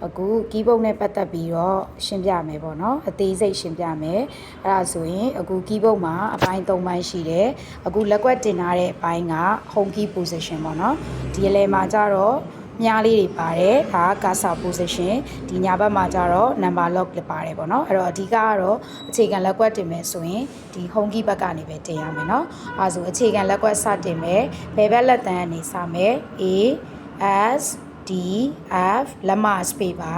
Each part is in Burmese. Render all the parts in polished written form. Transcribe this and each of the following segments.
အခု keyboard နဲ့ပတ်သက်ပြီးတော့ရှင်းပြမယ်ပေါ့နော်အသေးစိတ်ရှင်းပြမယ်အဲ့ဒါဆိုရင်အခု keyboard မှာအပိုင်း၃ပိုင်းရှိတယ်အခုလက်ကွက်တင်ထားတဲ့အပိုင်းက home key position ပေါ့နော်ဒီအလဲမှာကြတော့မြားလေးတွေပါတယ်ဒါက cursor position ဒီညာဘက်မှာကြတော့ number lock တွေပါတယ်ပေါ့နော်အဲ့တော့အဓိကကတော့အခြေခံလက်ကွက်တင်မယ်ဆိုရင်ဒီ home key ဘက်ကနေပဲတင်ရမယ်နော်အဲဆိုအခြေခံလက်ကွက်စတင်မယ်ဘယ်ဘက်လက်တန်းကနေစမယ် A S D F လက်မ space ပါ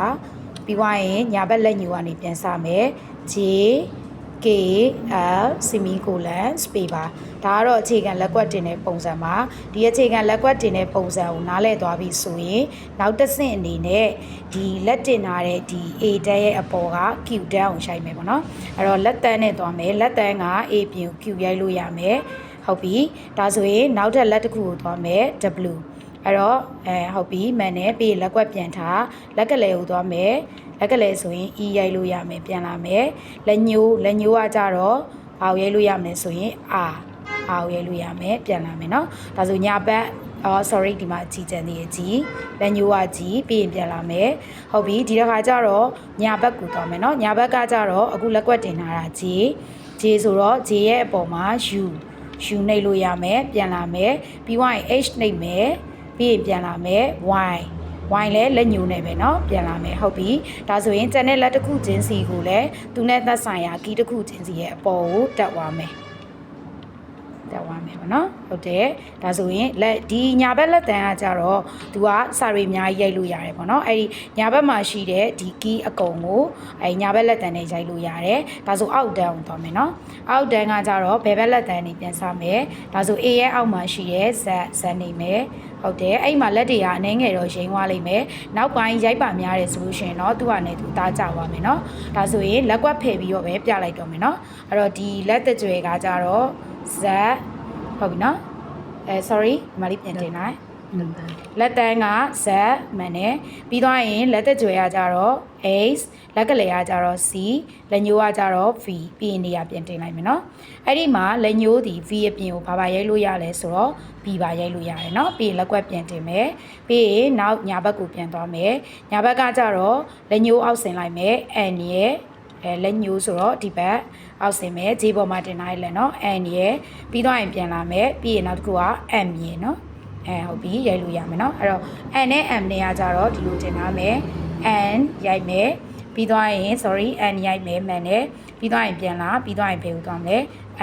ပြီးွားရင်ညာဘက်လက်ညိုကနေပြန်စမယ် J K L semicolon space ပါဒါကတော့အခြေခံလက်ကွက်တင်တဲ့ပုံစံပါဒီအခြေခံလက်ကွက်တင်တဲ့ပုံစံကိုနားလည်သွားပြီဆိုရင်နောက်တစ်ဆင့်အနေနဲ့ဒီလက်တင်ထားတဲ့ဒီ A တန်းရဲ့အပေါ်က Q တန်းကိုရှိုက်မယ်ပေါ့နော်အဲ့တော့လက်တန်းနဲ့သွားမယ်လက်တန်းက A ပြင် Q ရိုက်လို့ရမယ်ဟုတ်ပြီဒါဆိုရင်နောက်ထပ်လက်တစ်ခုကိုသွားမယ် W အဲ့တော့ဟုတ်ပြီမှန်တယ်ပြီးလက်ကွက်ပြန်ထားလက်ကလေးကိုသွားမယ်လက်ကလေးဆိုရင် E ရိုက်လို့ရမယ်ပြန်လာမယ်လက်ညိုးကကြတော့ဘာကိုရိုက်လို့ရမလဲဆိုရင် R ကိုရိုက်လို့ရမယ်ပြန်လာမယ်เนาะဒါဆိုညာဘက်sorry ဒီမှာကြီးကျန်သေးရဲ့ကြီးလက်ညိုးကကြီးပြီးရင်ပြန်လာမယ်ဟုတ်ပြီဒီတစ်ခါကျတော့ညာဘက်ကိုသွားမယ်เนาะညာဘက်ကကြတော့အခုလက်ကွက်တင်ထားတာ J ဆိုတော့ J ရဲ့အပေါ်မှာ U နှိပ်လို့ရမယ်ပြန်လာမယ်ပြီးွားရင် H နှိပ်မယ်ပြီးရင်ပြန်လာမယ် Y လဲလက်ညိုးနဲ့ပဲเนาะပြန်လာမယ်ဟုတ်ပြီဒါဆိုရင်ကျန်တဲ့လက်တစ်ခုချင်းစီကိုလည်းသူနဲ့သက်ဆိုင်ရာကီးတစ်ခုချင်းစီရဲ့အပေါ်ကိုတက်သွားမယ်ပေါ့နော်ဟုတ်တယ်ဒါဆိုရင်လက်ဒီညာဘက်လက်တန်းကကြတော့သူကစာရီအများကြီးရိုက်လို့ရတယ်ပေါ့နော်အဲ့ဒီညာဘက်မှာရှိတဲ့ဒီကီးအကုံကိုညာဘက်လက်တန်းနဲ့ရိုက်လို့ရတယ်ဒါဆိုအောက်တန်းကိုသွားမယ်နော်အောက်တန်းကကြတော့ဘယ်ဘက်လက်တန်းနေပြန်စမယ်ဒါဆို A ရဲ့အောက်မှာရှိတဲ့ Z နေမယ်ဟုတ်တယ်အဲ့မှာလက်တွေကအနှဲငယ်တော့ရိမ့်သွားလိမ့်မယ်နောက်ပိုင်းရိုက်ပါများတယ်ဆိုလို့ရှိရင်တော့သူကလည်းသူသားကြသွားမယ်နော်ဒါဆိုရင်လက်ကွက်ဖယ်ပြီးတော့ပဲပြလိုက်တော့မယ်နော်အဲ့တော့ဒီလက်တကြွယ်ကကြတော့ Z ဟုတ်ပြီနော်sorry ဒီမှာလေးပြန်တင်လိုက်လက်တန်းက Z မှန်တယ်ပြီးသွားရင်လက်သက်ကြွယ်ကကြတော့ H လက်ကလေးကကြတော့ C လက်ညိုးကကြတော့ V ပြီးရင်နေရာပြန်တင်လိုက်မယ်နော်အဲ့ဒီမှာလက်ညိုးဒီ V အပြင်ကိုဘာရိုက်လို့ရလဲဆိုတော့ B ပါရိုက်လို့ရတယ်နော်ပြီးရင်လက်ကွက်ပြန်တင်မယ်ပြီးရင်နောက်ညာဘက်ကိုပြန်သွားမယ်ညာဘက်ကကြတော့လက်ညိုးအောက်ဆင်လိုက်မယ် N ရဲ့လက်ညိုးဆိုတော့ဒီဘက်အောက်ဆင်မယ်ဂျေးပေါ်မှာတင်ထားရလဲเนาะ N ရဲ့ပြီးတော့ရင်ပြန်လာမယ်ပြီးရင်နောက်တစ်ခုက M ရဲ့เนาะဟုတ်ပြီရိုက်လို့ရမယ်เนาะအဲ့တော့ N နဲ့ M နဲ့ကကြတော့ဒီလိုတင်ထားမယ် N ရိုက်မယ်ပြီးတော့ရင် sorry N ရိုက်မယ်မှန်တယ်ပြီးတော့ရင်ပြန်လာပြီးတော့ရင်ဘယ်ကိုသွားမလဲ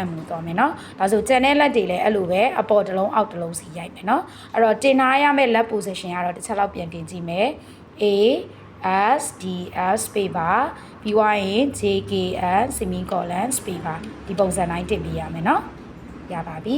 M ကိုသွားမယ်เนาะဒါဆိုကျန်တဲ့လက်တွေလည်းအဲ့လိုပဲအပေါ်တစ်လုံးအောက်တစ်လုံးစီရိုက်မယ်เนาะအဲ့တော့တင်ထားရမယ့် left position ကတော့တစ်ချက်လောက်ပြန်တင်ကြည့်မယ် A S D S space ပါပြီးွားရင် J K L semicolon space ပါဒီပုံစံတိုင်းတင်ပြရမယ်เนาะရပါပြီ